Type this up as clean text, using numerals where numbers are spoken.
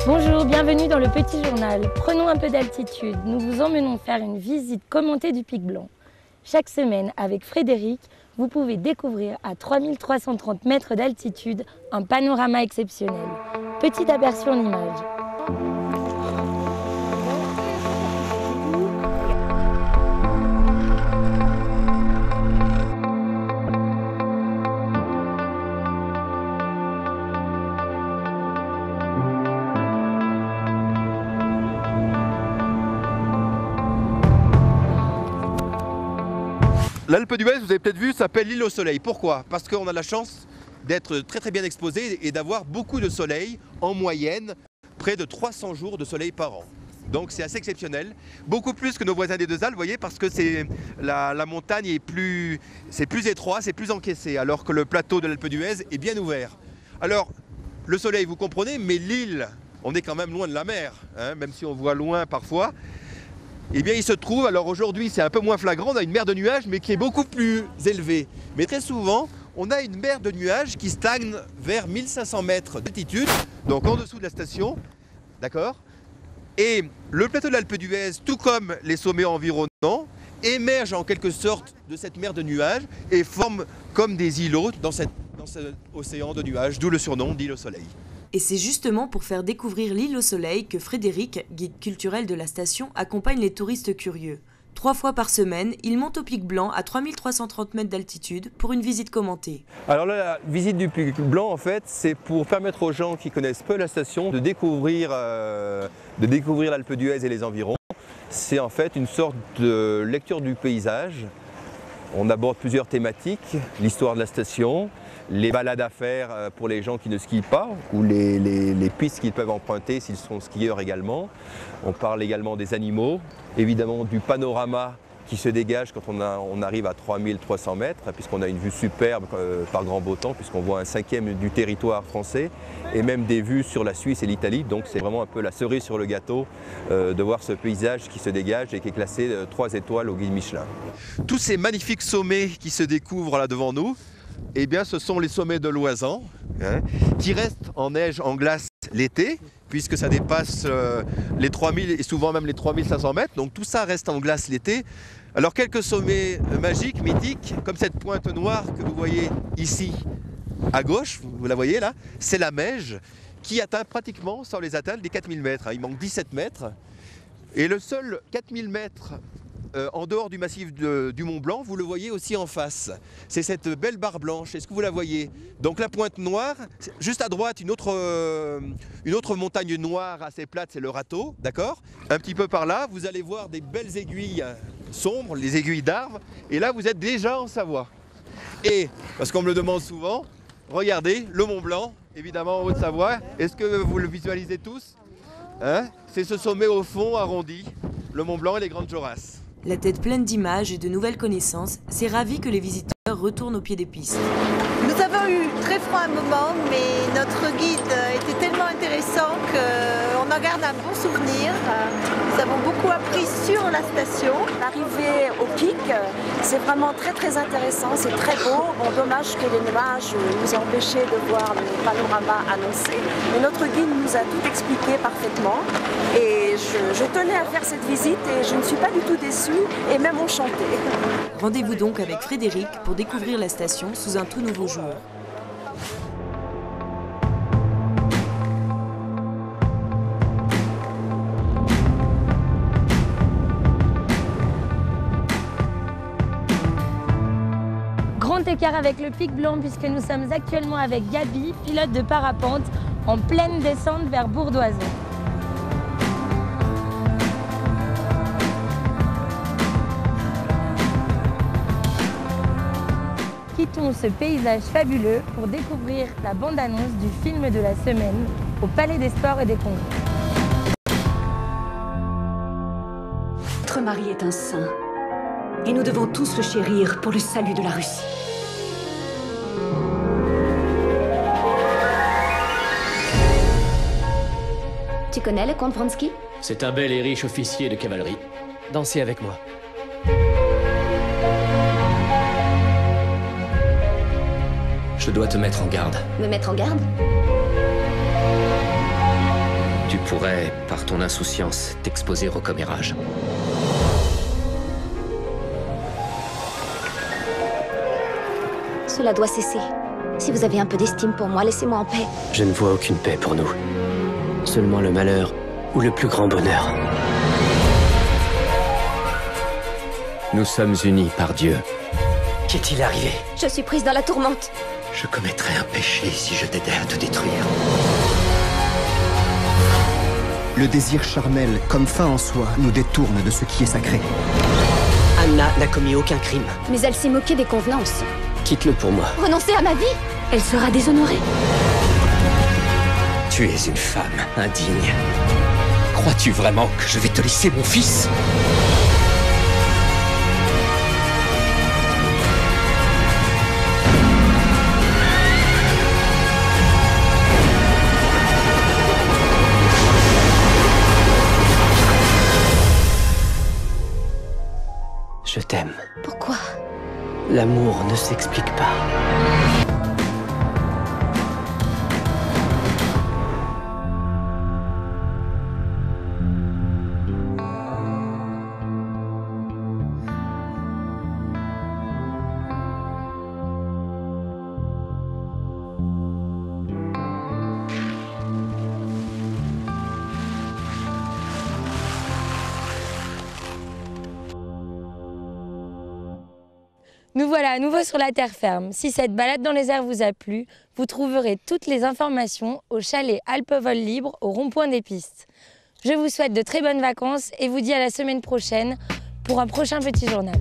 Bonjour, bienvenue dans le Petit Journal. Prenons un peu d'altitude. Nous vous emmenons faire une visite commentée du Pic Blanc. Chaque semaine, avec Frédéric, vous pouvez découvrir à 3330 mètres d'altitude un panorama exceptionnel. Petit aperçu en images. L'Alpe d'Huez, vous avez peut-être vu, s'appelle l'île au soleil. Pourquoi? Parce qu'on a la chance d'être très bien exposé et d'avoir beaucoup de soleil, en moyenne, près de 300 jours de soleil par an. Donc c'est assez exceptionnel, beaucoup plus que nos voisins des Deux Alpes, vous voyez, parce que la montagne est plus étroit, c'est plus encaissé, alors que le plateau de l'Alpe d'Huez est bien ouvert. Alors, le soleil, vous comprenez, mais l'île, on est quand même loin de la mer, hein, même si on voit loin parfois. Eh bien, il se trouve, alors aujourd'hui c'est un peu moins flagrant, on a une mer de nuages mais qui est beaucoup plus élevée. Mais très souvent, on a une mer de nuages qui stagne vers 1500 mètres d'altitude, donc en dessous de la station, d'accord? Et le plateau de l'Alpe d'Huez, tout comme les sommets environnants, émerge en quelque sorte de cette mer de nuages et forme comme des îlots dans cet océan de nuages, d'où le surnom d'île au soleil. Et c'est justement pour faire découvrir l'île au soleil que Frédéric, guide culturel de la station, accompagne les touristes curieux. 3 fois par semaine, il monte au Pic Blanc à 3330 mètres d'altitude pour une visite commentée. Alors là, la visite du Pic Blanc, en fait, c'est pour permettre aux gens qui connaissent peu la station de découvrir l'Alpe d'Huez et les environs. C'est en fait une sorte de lecture du paysage. On aborde plusieurs thématiques, l'histoire de la station, les balades à faire pour les gens qui ne skient pas, ou les pistes qu'ils peuvent emprunter s'ils sont skieurs également. On parle également des animaux, évidemment du panorama qui se dégage quand on arrive à 3300 mètres, puisqu'on a une vue superbe par grand beau temps, puisqu'on voit un 5e du territoire français, et même des vues sur la Suisse et l'Italie. Donc c'est vraiment un peu la cerise sur le gâteau de voir ce paysage qui se dégage et qui est classé 3 étoiles au guide Michelin. Tous ces magnifiques sommets qui se découvrent là devant nous, eh bien, ce sont les sommets de Loisan, hein, qui restent en neige, en glace l'été, puisque ça dépasse les 3000 et souvent même les 3500 mètres. Donc tout ça reste en glace l'été. Alors quelques sommets magiques, mythiques, comme cette pointe noire que vous voyez ici à gauche, vous la voyez là, c'est la Meije, qui atteint pratiquement, sans les atteindre, les 4000 mètres. Il manque 17 mètres. Et le seul 4000 mètres en dehors du massif du Mont Blanc, vous le voyez aussi en face. C'est cette belle barre blanche, est-ce que vous la voyez? Donc la pointe noire, juste à droite, une autre montagne noire assez plate, c'est le Râteau, d'accord? Un petit peu par là, vous allez voir des belles aiguilles sombres, les aiguilles d'Arves, et là vous êtes déjà en Savoie. Et, parce qu'on me le demande souvent, regardez, le Mont Blanc, évidemment en Haute-Savoie, est-ce que vous le visualisez tous, hein? C'est ce sommet au fond arrondi, le Mont Blanc et les Grandes Jorasses. La tête pleine d'images et de nouvelles connaissances, c'est ravi que les visiteurs retournent au pied des pistes. Nous avons eu très froid un moment, mais notre guide était tellement intéressant qu'on en garde un bon souvenir. Nous avons beaucoup appris sur la station. L'arrivée au pic, c'est vraiment très intéressant, c'est très beau. Bon, dommage que les nuages nous aient empêchés de voir le panorama annoncé. Mais notre guide nous a tout expliqué parfaitement. Et je tenais à faire cette visite et je ne suis pas du tout déçue et même enchantée. Rendez-vous donc avec Frédéric pour découvrir la station sous un tout nouveau jour. Grand écart avec le Pic Blanc puisque nous sommes actuellement avec Gabi, pilote de parapente, en pleine descente vers Bourdoisan. Quittons ce paysage fabuleux pour découvrir la bande-annonce du film de la semaine au Palais des Sports et des Congrès. Notre mari est un saint et nous devons tous le chérir pour le salut de la Russie. Tu connais le comte Vronsky? C'est un bel et riche officier de cavalerie. Dansez avec moi. Je dois te mettre en garde. Me mettre en garde? Tu pourrais, par ton insouciance, t'exposer au commérage. Cela doit cesser. Si vous avez un peu d'estime pour moi, laissez-moi en paix. Je ne vois aucune paix pour nous. Seulement le malheur ou le plus grand bonheur. Nous sommes unis par Dieu. Qu'est-il arrivé? Je suis prise dans la tourmente. Je commettrais un péché si je t'aidais à te détruire. Le désir charnel, comme fin en soi, nous détourne de ce qui est sacré. Anna n'a commis aucun crime. Mais elle s'est moquée des convenances. Quitte-le pour moi. Renoncer à ma vie? Elle sera déshonorée. Tu es une femme indigne. Crois-tu vraiment que je vais te laisser mon fils? Je t'aime. Pourquoi? L'amour ne s'explique pas. Nous voilà à nouveau sur la terre ferme. Si cette balade dans les airs vous a plu, vous trouverez toutes les informations au chalet Alpes-Vol Libre au rond-point des pistes. Je vous souhaite de très bonnes vacances et vous dis à la semaine prochaine pour un prochain petit journal.